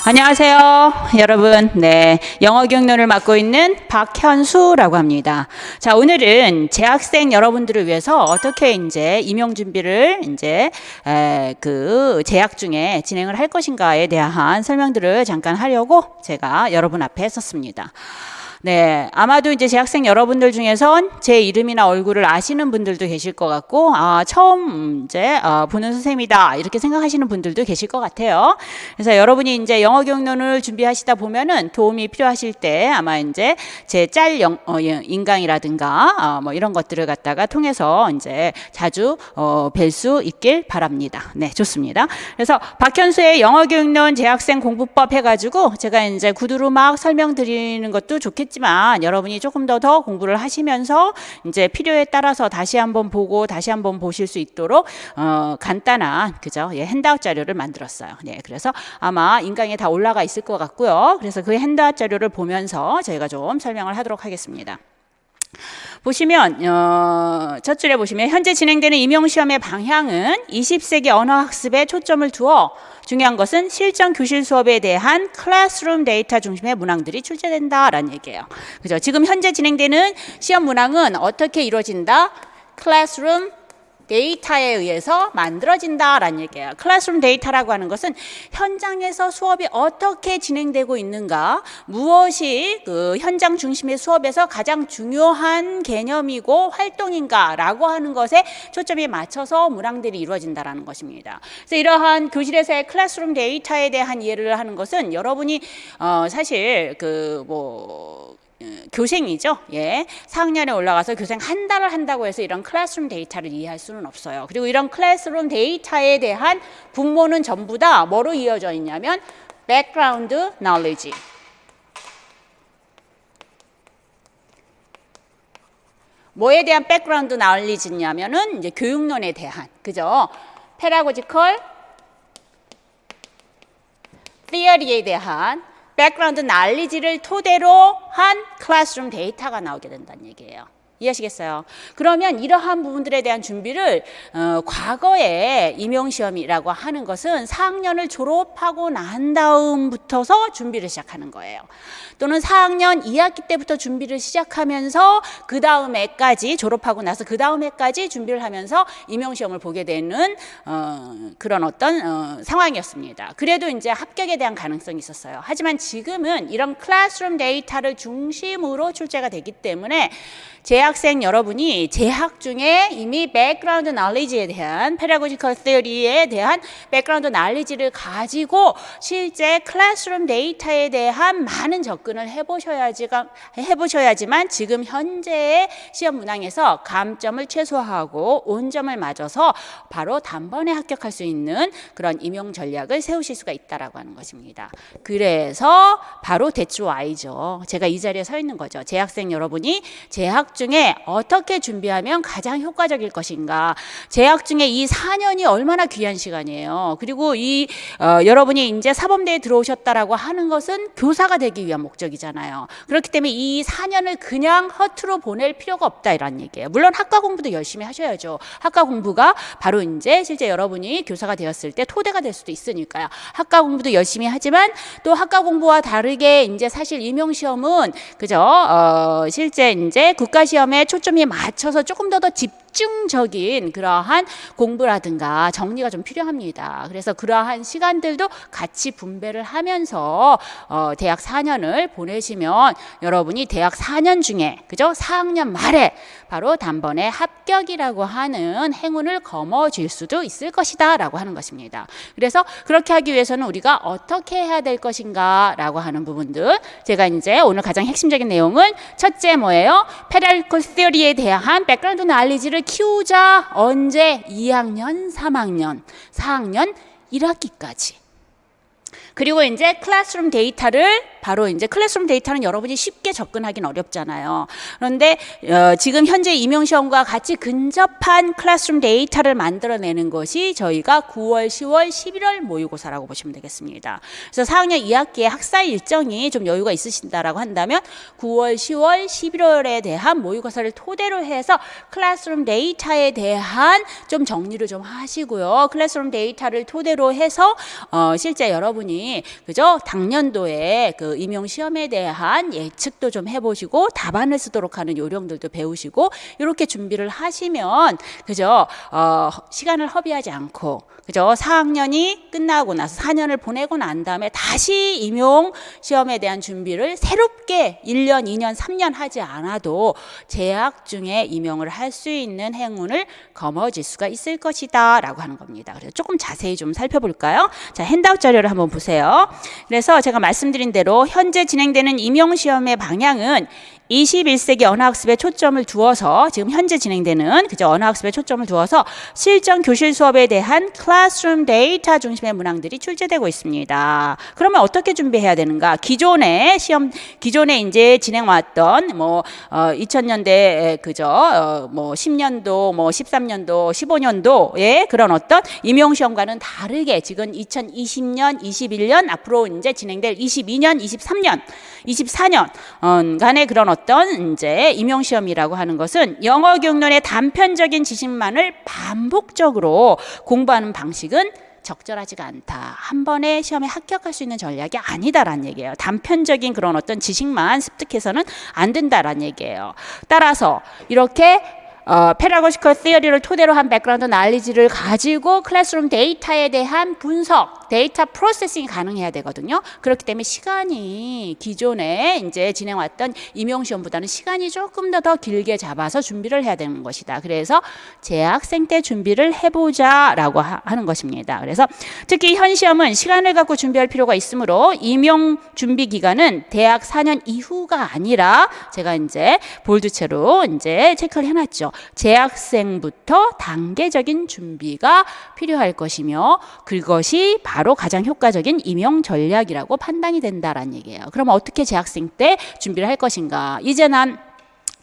안녕하세요, 여러분. 네, 영어 경론을 맡고 있는 박현수라고 합니다. 자, 오늘은 재학생 여러분들을 위해서 어떻게 이제 임용 준비를 이제 그 재학 중에 진행을 할 것인가에 대한 설명들을 잠깐 하려고 제가 여러분 앞에 했었습니다. 네, 아마도 이제 재학생 여러분들 중에선 제 이름이나 얼굴을 아시는 분들도 계실 것 같고, 처음 이제 보는 선생님이다 이렇게 생각하시는 분들도 계실 것 같아요. 그래서 여러분이 이제 영어 경론을 준비하시다 보면은 도움이 필요하실 때 아마 이제 제 짤 인강이라든가 뭐 이런 것들을 갖다가 통해서 이제 자주 뵐 수 있길 바랍니다. 네, 좋습니다. 그래서 박현수의 영어 경론 재학생 공부법 해가지고 제가 이제 구두로 막 설명드리는 것도 좋겠지만 여러분이 조금 더 공부를 하시면서 이제 필요에 따라서 다시 한번 보고 다시 한번 보실 수 있도록 간단한 그죠? 예, 핸드아웃 자료를 만들었어요. 네, 그래서 아마 인강에 다 올라가 있을 것 같고요. 그래서 그 핸드아웃 자료를 보면서 저희가 좀 설명을 하도록 하겠습니다. 보시면 첫 줄에 보시면 현재 진행되는 임용시험의 방향은 20세기 언어학습에 초점을 두어 중요한 것은 실전 교실 수업에 대한 클래스룸 데이터 중심의 문항들이 출제된다라는 얘기예요. 그죠? 지금 현재 진행되는 시험 문항은 어떻게 이루어진다? 클래스룸 데이터에 의해서 만들어진다라는 얘기예요. 클래스룸 데이터라고 하는 것은 현장에서 수업이 어떻게 진행되고 있는가, 무엇이 그 현장 중심의 수업에서 가장 중요한 개념이고 활동인가라고 하는 것에 초점이 맞춰서 문항들이 이루어진다라는 것입니다. 그래서 이러한 교실에서의 클래스룸 데이터에 대한 이해를 하는 것은 여러분이 사실 교생이죠. 예. 4학년에 올라가서 교생 한 달을 한다고 해서 이런 클래스룸 데이터를 이해할 수는 없어요. 그리고 이런 클래스룸 데이터에 대한 분모는 전부 다 뭐로 이어져 있냐면 background knowledge. 뭐에 대한 background knowledge냐면은 이제 교육론에 대한, 그죠? pedagogical theory에 대한 백그라운드 날리지를 토대로 한 클래스룸 데이터가 나오게 된다는 얘기예요. 이해하시겠어요? 그러면 이러한 부분들에 대한 준비를 과거에 임용시험이라고 하는 것은 4학년을 졸업하고 난 다음부터서 준비를 시작하는 거예요. 또는 4학년 2학기 때부터 준비를 시작하면서 그 다음 해까지 졸업하고 나서 그 다음 해까지 준비를 하면서 임용시험을 보게 되는 그런 어떤 상황이었습니다. 그래도 이제 합격에 대한 가능성이 있었어요. 하지만 지금은 이런 클래스룸 데이터를 중심으로 출제가 되기 때문에 재학생 여러분이 재학 중에 이미 백그라운드 knowledge에 대한 pedagogical theory에 대한 백그라운드 knowledge를 가지고 실제 클래스룸 데이터에 대한 많은 접근을 해보셔야지만 지금 현재의 시험 문항에서 감점을 최소화하고 온점을 맞아서 바로 단번에 합격할 수 있는 그런 임용 전략을 세우실 수가 있다라고 하는 것입니다. 그래서 바로 That's why죠. 제가 이 자리에 서 있는 거죠. 재학생 여러분이 재학 중에 어떻게 준비하면 가장 효과적일 것인가. 재학 중에 이 4년이 얼마나 귀한 시간이에요. 그리고 이 여러분이 이제 사범대에 들어오셨다라고 하는 것은 교사가 되기 위한 목적이잖아요. 그렇기 때문에 이 4년을 그냥 허투루 보낼 필요가 없다 이런 얘기예요. 물론 학과 공부도 열심히 하셔야죠. 학과 공부가 바로 이제 실제 여러분이 교사가 되었을 때 토대가 될 수도 있으니까요. 학과 공부도 열심히 하지만 또 학과 공부와 다르게 이제 사실 임용시험은 그죠? 실제 이제 국가시험에 초점이 맞춰서 조금 더 집중적인 그러한 공부라든가 정리가 좀 필요합니다. 그래서 그러한 시간들도 같이 분배를 하면서 대학 4년을 보내시면 여러분이 대학 4년 중에 그죠? 4학년 말에 바로 단번에 합격이라고 하는 행운을 거머쥘 수도 있을 것이다 라고 하는 것입니다. 그래서 그렇게 하기 위해서는 우리가 어떻게 해야 될 것인가 라고 하는 부분들 제가 이제 오늘 가장 핵심적인 내용은 첫째 뭐예요? pedagogical theory에 대한 백그라운드 knowledge를 키우자. 언제? 2학년, 3학년, 4학년 1학기까지. 그리고 이제 클래스룸 데이터를 바로 이제 클래스룸 데이터는 여러분이 쉽게 접근하기는 어렵잖아요. 그런데 지금 현재 임용시험과 같이 근접한 클래스룸 데이터를 만들어내는 것이 저희가 9월, 10월, 11월 모의고사라고 보시면 되겠습니다. 그래서 4학년 2학기에 학사 일정이 좀 여유가 있으신다라고 한다면 9월, 10월, 11월에 대한 모의고사를 토대로 해서 클래스룸 데이터에 대한 좀 정리를 좀 하시고요. 클래스룸 데이터를 토대로 해서 실제 여러분이 그죠? 당년도에 그 임용 시험에 대한 예측도 좀 해보시고 답안을 쓰도록 하는 요령들도 배우시고 이렇게 준비를 하시면 그죠? 시간을 허비하지 않고 그죠? 4학년이 끝나고 나서 4년을 보내고 난 다음에 다시 임용 시험에 대한 준비를 새롭게 1년, 2년, 3년 하지 않아도 재학 중에 임용을 할 수 있는 행운을 거머쥘 수가 있을 것이다 라고 하는 겁니다. 그래서 조금 자세히 좀 살펴볼까요? 자, 핸드아웃 자료를 한번 보세요. 그래서 제가 말씀드린 대로 현재 진행되는 임용 시험의 방향은 21세기 언어학습에 초점을 두어서 지금 현재 진행되는 그죠 언어학습에 초점을 두어서 실전 교실 수업에 대한 클래스룸 데이터 중심의 문항들이 출제되고 있습니다. 그러면 어떻게 준비해야 되는가? 기존에 이제 진행왔던 2000년대 그죠 10년도 13년도 15년도의 그런 어떤 임용 시험과는 다르게 지금 2020년 21년 앞으로 이제 진행될 22년 23년 24년 간의 그런 어떤 이제 임용 시험이라고 하는 것은 영어 경론의 단편적인 지식만을 반복적으로 공부하는 방식은 적절하지가 않다. 한 번에 시험에 합격할 수 있는 전략이 아니다라는 얘기예요. 단편적인 그런 어떤 지식만 습득해서는 안 된다라는 얘기예요. 따라서 이렇게 페다고지컬 시어리를 토대로 한 백그라운드 날리지를 가지고 클래스룸 데이터에 대한 분석, 데이터 프로세싱이 가능해야 되거든요. 그렇기 때문에 시간이 기존에 이제 진행왔던 임용시험보다는 시간이 조금 더 길게 잡아서 준비를 해야 되는 것이다. 그래서 재학생 때 준비를 해보자라고 하는 것입니다. 그래서 특히 현 시험은 시간을 갖고 준비할 필요가 있으므로 임용 준비 기간은 대학 4년 이후가 아니라 제가 이제 볼드체로 이제 체크를 해놨죠. 재학생부터 단계적인 준비가 필요할 것이며 그것이 바로 가장 효과적인 임용 전략이라고 판단이 된다라는 얘기예요. 그럼 어떻게 재학생 때 준비를 할 것인가? 이제 난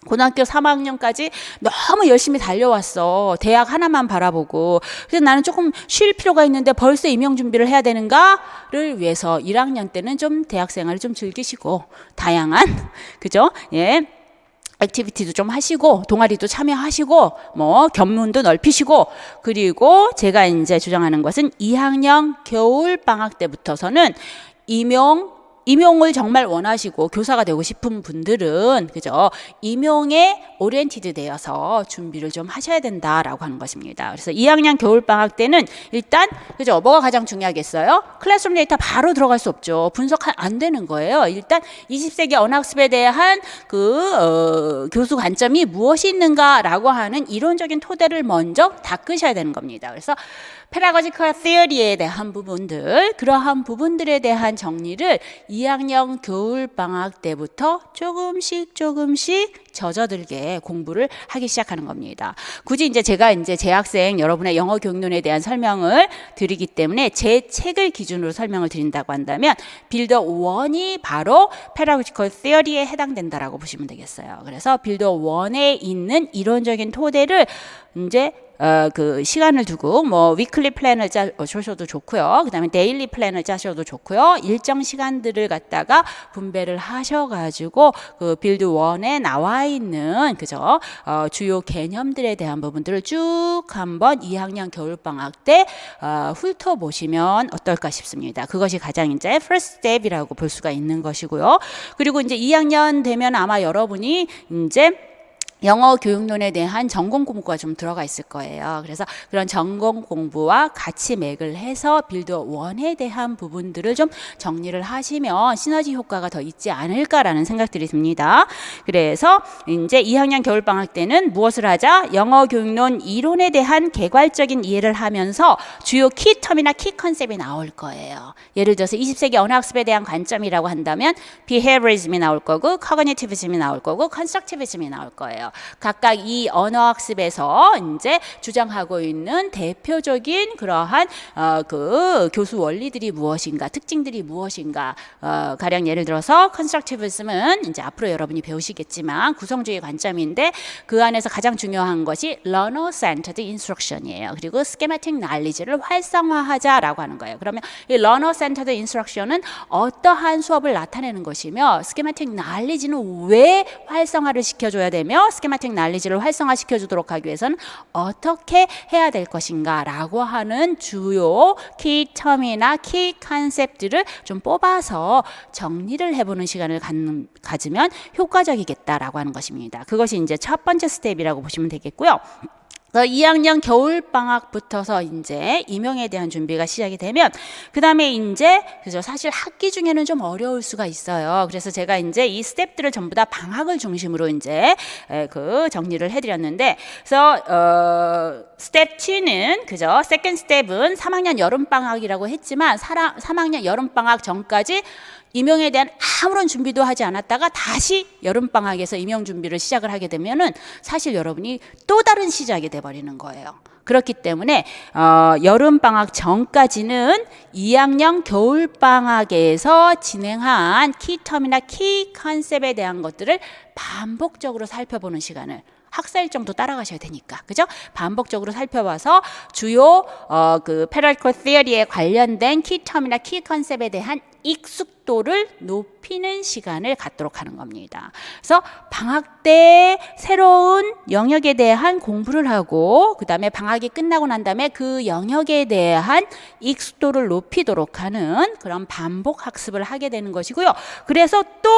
고등학교 3학년까지 너무 열심히 달려왔어. 대학 하나만 바라보고. 그래서 나는 조금 쉴 필요가 있는데 벌써 임용 준비를 해야 되는가를 위해서 1학년 때는 좀 대학 생활을 좀 즐기시고 다양한 그죠? 예. 액티비티도 좀 하시고 동아리도 참여하시고 견문도 넓히시고 그리고 제가 이제 주장하는 것은 2학년 겨울 방학 때부터서는 임용을 정말 원하시고 교사가 되고 싶은 분들은 그죠 임용에 오리엔티드 되어서 준비를 좀 하셔야 된다라고 하는 것입니다. 그래서 2학년 겨울방학 때는 일단 그죠 뭐가 가장 중요하겠어요? 클래스룸 데이터 바로 들어갈 수 없죠. 분석 안 되는 거예요. 일단 20세기 언어학습에 대한 그 교수 관점이 무엇이 있는가라고 하는 이론적인 토대를 먼저 닦으셔야 되는 겁니다. 그래서 페다고지컬 시어리에 대한 부분들, 그러한 부분들에 대한 정리를 2학년 겨울방학 때부터 조금씩 젖어들게 공부를 하기 시작하는 겁니다. 굳이 이제 제가 이제 재학생 여러분의 영어 경륜에 대한 설명을 드리기 때문에 제 책을 기준으로 설명을 드린다고 한다면 빌더 1이 바로 페다고지컬 시어리에 해당된다라고 보시면 되겠어요. 그래서 빌더 1에 있는 이론적인 토대를 이제 그 시간을 두고 위클리 플랜을 짜셔도 좋고요. 그다음에 데일리 플랜을 짜셔도 좋고요. 일정 시간들을 갖다가 분배를 하셔가지고 그 빌드 1에 나와 있는 그죠 주요 개념들에 대한 부분들을 쭉 한번 2학년 겨울방학 때 훑어보시면 어떨까 싶습니다. 그것이 가장 이제 first step이라고 볼 수가 있는 것이고요. 그리고 이제 2학년 되면 아마 여러분이 이제 영어 교육론에 대한 전공 공부가 좀 들어가 있을 거예요. 그래서 그런 전공 공부와 같이 맥을 해서 빌더 1에 대한 부분들을 좀 정리를 하시면 시너지 효과가 더 있지 않을까라는 생각들이 듭니다. 그래서 이제 2학년 겨울방학 때는 무엇을 하자? 영어 교육론 이론에 대한 개괄적인 이해를 하면서 주요 키텀이나 키 컨셉이 나올 거예요. 예를 들어서 20세기 언어학습에 대한 관점이라고 한다면 behaviorism이 나올 거고 cognitivism이 나올 거고 constructivism이 나올 거예요. 각각 이 언어학습에서 이제 주장하고 있는 대표적인 그러한 그 교수 원리들이 무엇인가, 특징들이 무엇인가. 가령 예를 들어서 컨스트럭티비즘은 이제 앞으로 여러분이 배우시겠지만 구성주의 관점인데 그 안에서 가장 중요한 것이 learner centered instruction이에요. 그리고 schematic knowledge를 활성화하자라고 하는 거예요. 그러면 이 learner centered instruction은 어떠한 수업을 나타내는 것이며 schematic knowledge는 왜 활성화를 시켜줘야 되며 schematic knowledge를 활성화시켜주도록 하기 위해서는 어떻게 해야 될 것인가 라고 하는 주요 키 텀이나 키 컨셉들을 좀 뽑아서 정리를 해보는 시간을 가지면 효과적이겠다라고 하는 것입니다. 그것이 이제 첫 번째 스텝이라고 보시면 되겠고요. 2학년 겨울방학부터서 이제 임용에 대한 준비가 시작이 되면 그 다음에 이제 그죠, 사실 학기 중에는 좀 어려울 수가 있어요. 그래서 제가 이제 이 스텝들을 전부 다 방학을 중심으로 이제 그 정리를 해드렸는데, 그래서 스텝 2는 그죠, 세컨드 스텝은 3학년 여름방학이라고 했지만 3학년 여름방학 전까지 임용에 대한 아무런 준비도 하지 않았다가 다시 여름방학에서 임용 준비를 시작을 하게 되면은 사실 여러분이 또 다른 시작이 돼버리는 거예요. 그렇기 때문에 여름방학 전까지는 2학년 겨울방학에서 진행한 키텀이나 키 컨셉에 대한 것들을 반복적으로 살펴보는 시간을, 학사 일정도 따라가셔야 되니까, 그죠? 반복적으로 살펴봐서 주요 그 페럴티컬 티어리에 관련된 키텀이나 키 컨셉에 대한 익숙도를 높이는 시간을 갖도록 하는 겁니다. 그래서 방학 때 새로운 영역에 대한 공부를 하고 그 다음에 방학이 끝나고 난 다음에 그 영역에 대한 익숙도를 높이도록 하는 그런 반복 학습을 하게 되는 것이고요. 그래서 또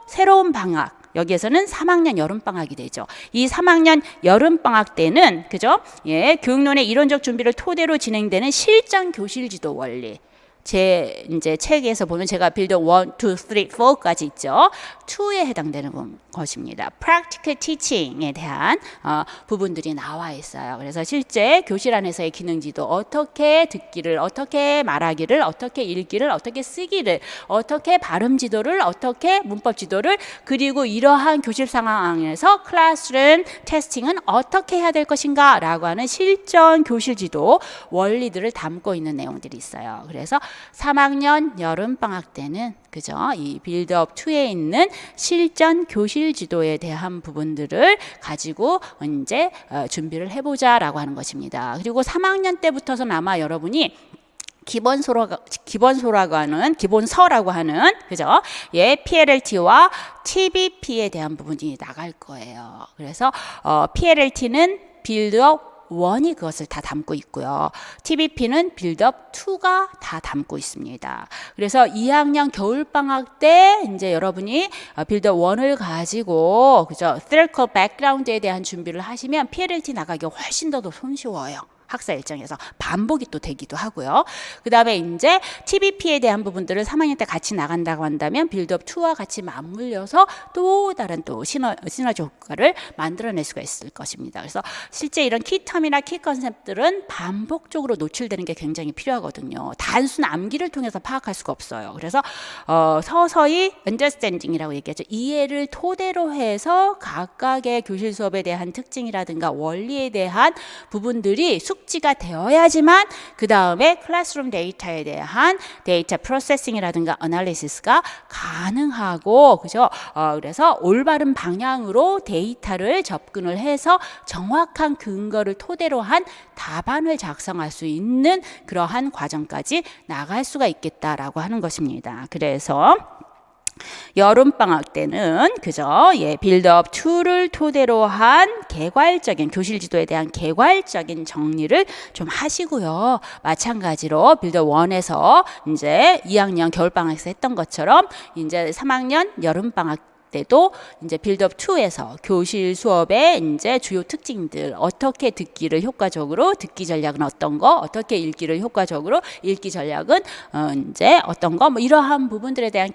새로운 방학, 여기에서는 3학년 여름방학이 되죠. 이 3학년 여름방학 때는 그죠? 예, 교육론의 이론적 준비를 토대로 진행되는 실전 교실 지도 원리. 제 이제 책에서 보면 제가 빌드 1, 2, 3, 4까지 있죠. 2에 해당되는 것입니다. Practical Teaching에 대한 부분들이 나와 있어요. 그래서 실제 교실 안에서의 기능지도, 어떻게 듣기를, 어떻게 말하기를, 어떻게 읽기를, 어떻게 쓰기를, 어떻게 발음 지도를, 어떻게 문법 지도를, 그리고 이러한 교실 상황에서 클래스룸 테스팅은 어떻게 해야 될 것인가 라고 하는 실전 교실 지도 원리들을 담고 있는 내용들이 있어요. 그래서 3학년 여름방학 때는 그죠, 이 빌드업 2에 있는 실전 교실 지도에 대한 부분들을 가지고 이제 준비를 해보자라고 하는 것입니다. 그리고 3학년 때부터는 아마 여러분이 기본서라고 하는 그죠? 예, PLLT와 TBP에 대한 부분이 나갈 거예요. 그래서 PLLT는 빌드업 1이 그것을 다 담고 있고요. TBP는 빌드업 2가 다 담고 있습니다. 그래서 2학년 겨울방학 때 이제 여러분이 빌드업 1을 가지고 그죠, theoretical background에 대한 준비를 하시면 PLLT 나가기가 훨씬 더 손쉬워요. 학사 일정에서 반복이 또 되기도 하고요. 그 다음에 이제 TBP에 대한 부분들을 3학년 때 같이 나간다고 한다면 빌드업 2와 같이 맞물려서 또 다른 또 시너지 효과를 만들어낼 수가 있을 것입니다. 그래서 실제 이런 키텀이나 키 컨셉들은 반복적으로 노출되는 게 굉장히 필요하거든요. 단순 암기를 통해서 파악할 수가 없어요. 그래서 서서히 understanding이라고 얘기하죠. 이해를 토대로 해서 각각의 교실 수업에 대한 특징이라든가 원리에 대한 부분들이 숙지가 되어야지만 그 다음에 클래스룸 데이터에 대한 데이터 프로세싱이라든가 어널리시스가 가능하고 그죠? 그래서 올바른 방향으로 데이터를 접근을 해서 정확한 근거를 토대로 한 답안을 작성할 수 있는 그러한 과정까지 나갈 수가 있겠다라고 하는 것입니다. 그래서 여름방학 때는 그죠, 예, 빌드업 2를 토대로 한 개괄적인 교실 지도에 대한 개괄적인 정리를 좀 하시고요. 마찬가지로 빌드업 1에서 이제 2학년 겨울방학에서 했던 것처럼 이제 3학년 여름방학 때도 이제 빌드업 2에서 교실 수업의 이제 주요 특징들, 어떻게 듣기를 효과적으로, 듣기 전략은 어떤 거, 어떻게 읽기를 효과적으로, 읽기 전략은 이제 어떤 거, 뭐 이러한 부분들에 대한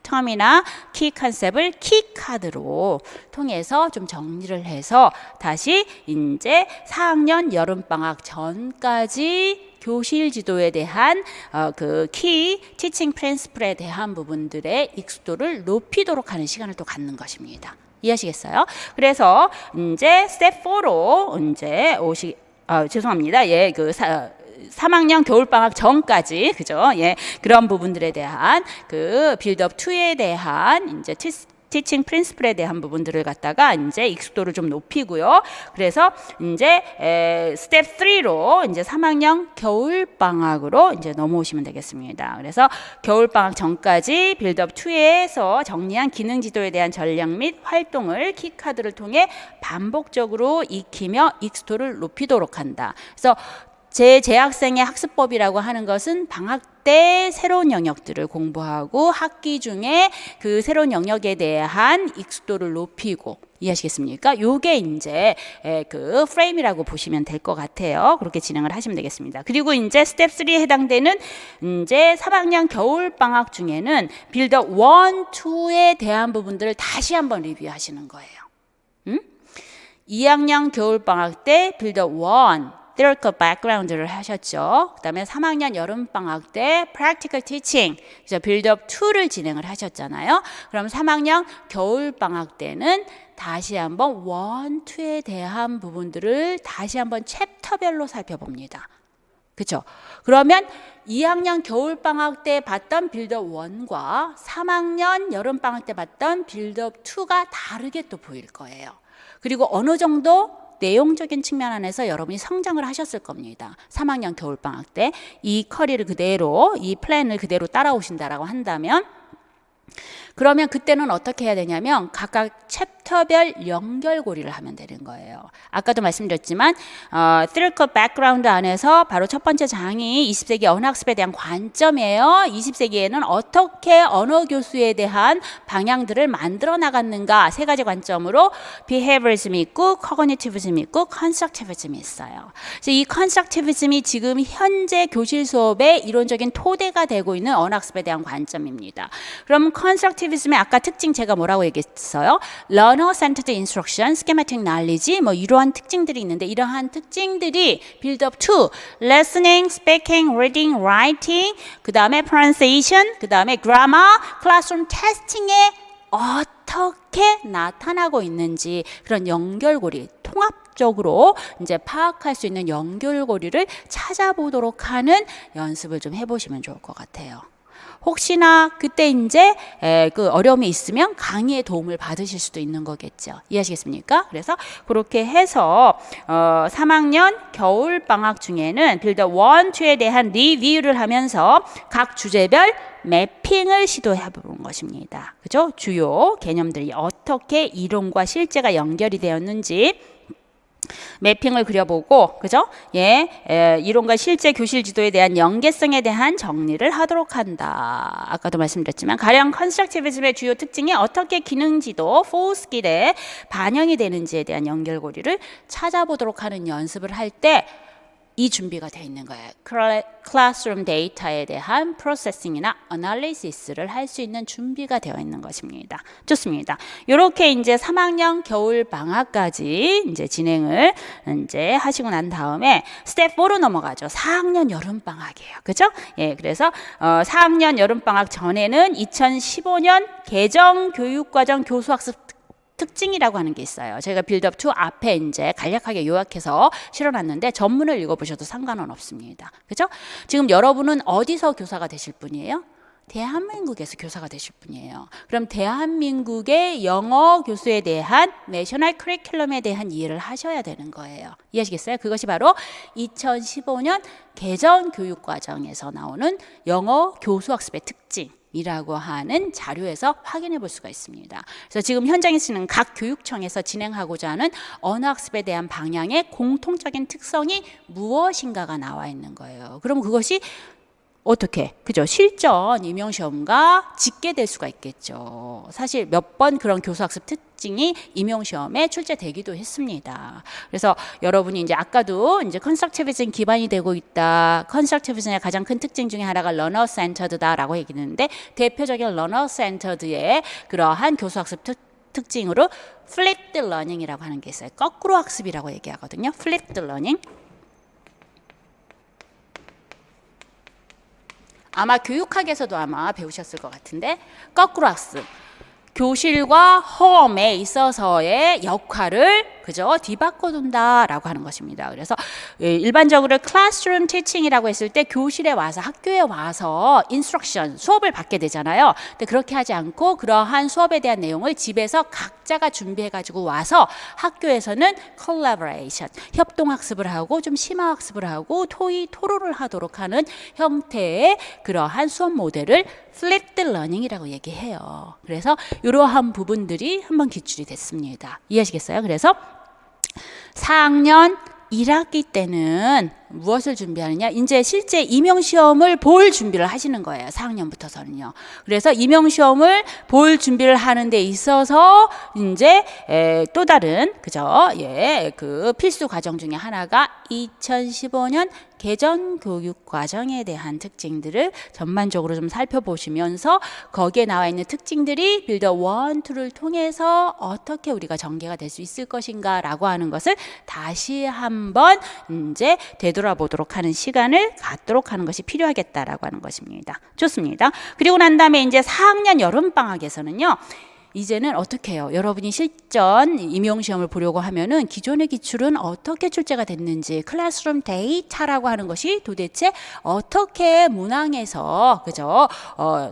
텀이나 키 컨셉을 키 카드로 통해서 좀 정리를 해서 다시 이제 4학년 여름방학 전까지 교실 지도에 대한 그 키 티칭 프린시플에 대한 부분들의 익숙도를 높이도록 하는 시간을 또 갖는 것입니다. 이해하시겠어요? 그래서 이제 스텝 4로 이제 죄송합니다. 예, 3학년 겨울방학 전까지, 그죠? 예, 그런 부분들에 대한 빌드업 2에 대한 이제 티칭 프린시플에 대한 부분들을 갖다가 이제 익숙도를 좀 높이고요. 그래서 이제 스텝 3로 이제 3학년 겨울방학으로 이제 넘어오시면 되겠습니다. 그래서 겨울방학 전까지 빌드업 2에서 정리한 기능 지도에 대한 전략 및 활동을 키카드를 통해 반복적으로 익히며 익숙도를 높이도록 한다. 그래서 제 재학생의 학습법이라고 하는 것은 방학 때 새로운 영역들을 공부하고 학기 중에 그 새로운 영역에 대한 익숙도를 높이고, 이해하시겠습니까? 요게 이제 그 프레임이라고 보시면 될 것 같아요. 그렇게 진행을 하시면 되겠습니다. 그리고 이제 스텝 3에 해당되는 이제 3학년 겨울 방학 중에는 빌드업 1, 2에 대한 부분들을 다시 한번 리뷰하시는 거예요. 2학년 겨울 방학 때 빌드업 1 theoretical background를 하셨죠. 그 다음에 3학년 여름방학 때 practical teaching, 그래서 빌드업 2를 진행을 하셨잖아요. 그럼 3학년 겨울방학 때는 다시 한번 1, 2에 대한 부분들을 다시 한번 챕터별로 살펴봅니다. 그렇죠? 그러면 2학년 겨울방학 때 봤던 빌드업 1과 3학년 여름방학 때 봤던 빌드업 2가 다르게 또 보일 거예요. 그리고 어느 정도 내용적인 측면 안에서 여러분이 성장을 하셨을 겁니다. 3학년 겨울방학 때 이 커리를 그대로, 이 플랜을 그대로 따라오신다라고 한다면, 그러면 그때는 어떻게 해야 되냐면 각각 챕터별 연결고리를 하면 되는 거예요. 아까도 말씀드렸지만 theoretical background 안에서 바로 첫 번째 장이 20세기 언어학습에 대한 관점이에요. 20세기에는 어떻게 언어 교수에 대한 방향들을 만들어 나갔는가, 세 가지 관점으로 behaviorism이 있고 cognitivism이 있고 constructivism이 있어요. 그래서 이 constructivism이 지금 현재 교실 수업의 이론적인 토대가 되고 있는 언어학습에 대한 관점입니다. 그럼 constructivism의 아까 특징 제가 뭐라고 얘기했어요? learner-centered instruction, schematic knowledge, 뭐 이러한 특징들이 있는데, 이러한 특징들이 build-up to listening, speaking, reading, writing, 그 다음에 pronunciation, 그 다음에 grammar, classroom testing에 어떻게 나타나고 있는지, 그런 연결고리, 통합적으로 이제 파악할 수 있는 연결고리를 찾아보도록 하는 연습을 좀 해보시면 좋을 것 같아요. 혹시나 그때 이제 그 어려움이 있으면 강의의 도움을 받으실 수도 있는 거겠죠. 이해하시겠습니까? 그래서 그렇게 해서 3학년 겨울 방학 중에는 빌드업 1, 2에 대한 리뷰를 하면서 각 주제별 매핑을 시도해 보는 것입니다. 그죠? 주요 개념들이 어떻게 이론과 실제가 연결이 되었는지 매핑을 그려보고, 그죠? 예, 이론과 실제 교실 지도에 대한 연계성에 대한 정리를 하도록 한다. 아까도 말씀드렸지만 가령 컨스트럭티비즘의 주요 특징이 어떻게 기능 지도, 4스킬에 반영이 되는지에 대한 연결고리를 찾아보도록 하는 연습을 할 때 이 준비가 되어 있는 거예요. 클래스룸 데이터에 대한 프로세싱이나 어널리시스를 할 수 있는 준비가 되어 있는 것입니다. 좋습니다. 이렇게 이제 3학년 겨울 방학까지 이제 진행을 이제 하시고 난 다음에 스텝 4로 넘어가죠. 4학년 여름 방학이에요. 그죠? 예, 그래서 4학년 여름 방학 전에는 2015년 개정 교육과정 교수학습 특징이라고 하는 게 있어요. 저희가 빌드업 2 앞에 이제 간략하게 요약해서 실어놨는데 전문을 읽어보셔도 상관은 없습니다. 그죠? 지금 여러분은 어디서 교사가 되실 분이에요? 대한민국에서 교사가 되실 분이에요. 그럼 대한민국의 영어 교수에 대한 내셔널 커리큘럼에 대한 이해를 하셔야 되는 거예요. 이해하시겠어요? 그것이 바로 2015년 개정 교육과정에서 나오는 영어 교수학습의 특징 이라고 하는 자료에서 확인해 볼 수가 있습니다. 그래서 지금 현장에 쓰는 각 교육청에서 진행하고자 하는 언어학습에 대한 방향의 공통적인 특성이 무엇인가가 나와 있는 거예요. 그럼 그것이 어떻게, 그죠? 실전 임용시험과 직계될 수가 있겠죠. 사실 몇 번 그런 교수학습 특징이 임용시험에 출제되기도 했습니다. 그래서 여러분이 이제 아까도 이제 컨스트럭티비즘 기반이 되고 있다. 컨스트럭티비즘의 가장 큰 특징 중에 하나가 러너 센터드다라고 얘기했는데, 대표적인 러너 센터드의 그러한 교수학습 특징으로 플립드 러닝이라고 하는 게 있어요. 거꾸로 학습이라고 얘기하거든요. 플립드 러닝. 아마 교육학에서도 아마 배우셨을 것 같은데, 거꾸로 학습. 교실과 홈에 있어서의 역할을 그죠? 뒤바꿔둔다라고 하는 것입니다. 그래서 일반적으로 classroom teaching이라고 했을 때 교실에 와서 학교에 와서 instruction 수업을 받게 되잖아요. 근데 그렇게 하지 않고 그러한 수업에 대한 내용을 집에서 각자가 준비해 가지고 와서 학교에서는 collaboration 협동학습을 하고 좀 심화학습을 하고 토의토론을 하도록 하는 형태의 그러한 수업 모델을 flipped learning이라고 얘기해요. 그래서 이러한 부분들이 한번 기출이 됐습니다. 이해하시겠어요? 그래서 4학년 1학기 때는 무엇을 준비하느냐? 이제 실제 임용시험을 볼 준비를 하시는 거예요. 4학년부터서는요. 그래서 임용시험을 볼 준비를 하는 데 있어서 이제 또 다른 그죠? 예, 그 필수 과정 중에 하나가 2015년 개전 교육 과정에 대한 특징들을 전반적으로 좀 살펴보시면서 거기에 나와 있는 특징들이 빌더 1, 2를 통해서 어떻게 우리가 전개가 될 수 있을 것인가라고 하는 것을 다시 한번 이제 되돌아보도록 하는 시간을 갖도록 하는 것이 필요하겠다라고 하는 것입니다. 좋습니다. 그리고 난 다음에 이제 4학년 여름방학에서는요. 이제는 어떻게 해요? 여러분이 실전 임용시험을 보려고 하면은 기존의 기출은 어떻게 출제가 됐는지 클래스룸 데이터라고 하는 것이 도대체 어떻게 문항에서 그죠?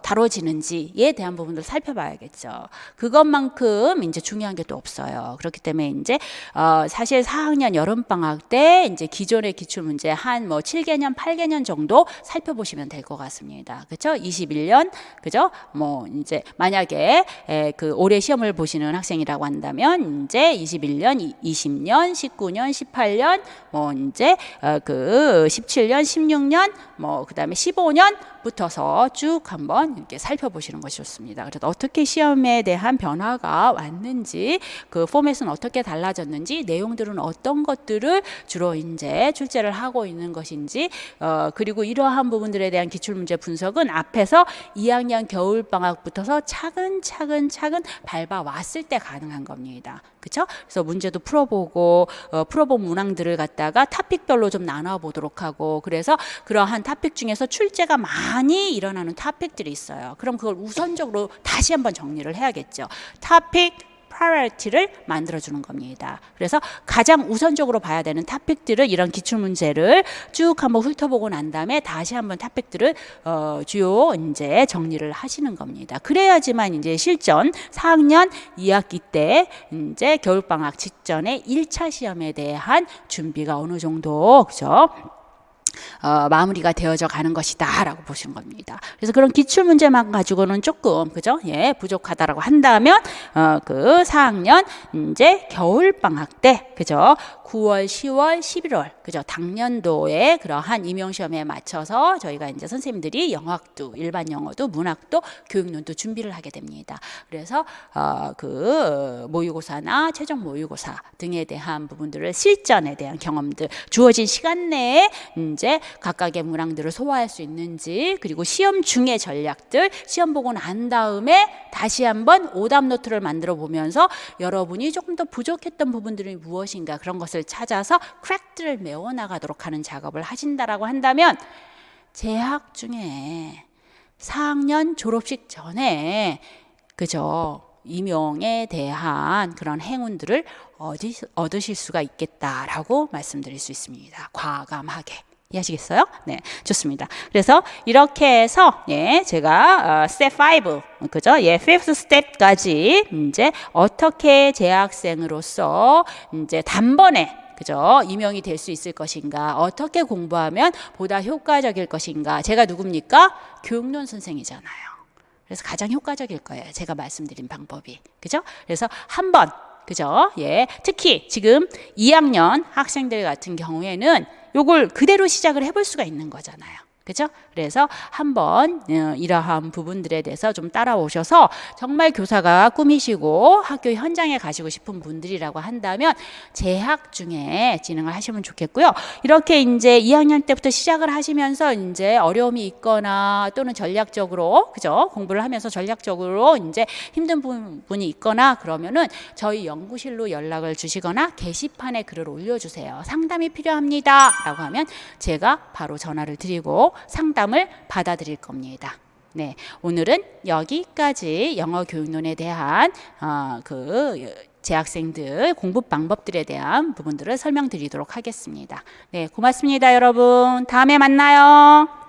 다뤄지는지에 대한 부분을 살펴봐야겠죠. 그것만큼 이제 중요한 게 또 없어요. 그렇기 때문에 이제 사실 4학년 여름방학 때 이제 기존의 기출 문제 한 뭐 7개년, 8개년 정도 살펴보시면 될 것 같습니다. 그렇죠? 21년 그죠? 뭐 이제 만약에 그 올해 시험을 보시는 학생이라고 한다면 이제 21년, 20년, 19년, 18년, 뭐 이제 그 17년, 16년, 뭐 그다음에 15년 붙어서 쭉 한번 이렇게 살펴보시는 것이 좋습니다. 그래서 어떻게 시험에 대한 변화가 왔는지, 그 포맷은 어떻게 달라졌는지, 내용들은 어떤 것들을 주로 이제 출제를 하고 있는 것인지, 그리고 이러한 부분들에 대한 기출문제 분석은 앞에서 2학년 겨울방학부터서 차근차근 밟아왔을 때 가능한 겁니다. 그렇죠? 그래서 문제도 풀어보고 풀어본 문항들을 갖다가 토픽별로 좀 나눠보도록 하고, 그래서 그러한 토픽 중에서 출제가 많이 일어나는 토픽들이 있어요. 그럼 그걸 우선적으로 다시 한번 정리를 해야겠죠. 토픽 priority를 만들어주는 겁니다. 그래서 가장 우선적으로 봐야 되는 토픽들을, 이런 기출문제를 쭉 한번 훑어보고 난 다음에 다시 한번 토픽들을 주요 이제 정리를 하시는 겁니다. 그래야지만 이제 실전 4학년 2학기 때 이제 겨울방학 직전에 1차 시험에 대한 준비가 어느 정도 그죠? 마무리가 되어져 가는 것이다 라고 보시는 겁니다. 그래서 그런 기출문제만 가지고는 조금 그죠? 예, 부족하다라고 한다면 그 4학년 이제 겨울방학 때 그죠? 9월, 10월, 11월 그죠? 당년도에 그러한 임용시험에 맞춰서 저희가 이제 선생님들이 영학도, 일반 영어도, 문학도, 교육론도 준비를 하게 됩니다. 그래서 그 모의고사나 최종 모의고사 등에 대한 부분들을, 실전에 대한 경험들, 주어진 시간 내에 이제 각각의 문항들을 소화할 수 있는지, 그리고 시험 중의 전략들, 시험 보고 난 다음에 다시 한번 오답 노트를 만들어 보면서 여러분이 조금 더 부족했던 부분들이 무엇인가, 그런 것을 찾아서 크랙들을 메워 나가도록 하는 작업을 하신다라고 한다면, 재학 중에 4학년 졸업식 전에 그죠? 임용에 대한 그런 행운들을 얻으실 수가 있겠다라고 말씀드릴 수 있습니다. 과감하게. 이해하시겠어요? 네, 좋습니다. 그래서 이렇게 해서 예, 제가 스텝 5 그죠? 예, 5th 스텝까지 이제 어떻게 재학생으로서 이제 단번에 그죠? 임용이 될 수 있을 것인가? 어떻게 공부하면 보다 효과적일 것인가? 제가 누굽니까? 교육론 선생이잖아요. 그래서 가장 효과적일 거예요. 제가 말씀드린 방법이. 그죠? 그래서 한번 그죠? 예. 특히 지금 2학년 학생들 같은 경우에는 요걸 그대로 시작을 해볼 수가 있는 거잖아요. 그죠? 그래서 한번 이러한 부분들에 대해서 좀 따라오셔서 정말 교사가 꿈이시고 학교 현장에 가시고 싶은 분들이라고 한다면 재학 중에 진행을 하시면 좋겠고요. 이렇게 이제 2학년 때부터 시작을 하시면서 이제 어려움이 있거나 또는 전략적으로 그죠? 공부를 하면서 전략적으로 이제 힘든 부분이 있거나 그러면은 저희 연구실로 연락을 주시거나 게시판에 글을 올려주세요. 상담이 필요합니다. 라고 하면 제가 바로 전화를 드리고 상담을 받아드릴 겁니다. 네, 오늘은 여기까지 영어 교육론에 대한 재학생들 공부 방법들에 대한 부분들을 설명드리도록 하겠습니다. 네, 고맙습니다, 여러분. 다음에 만나요.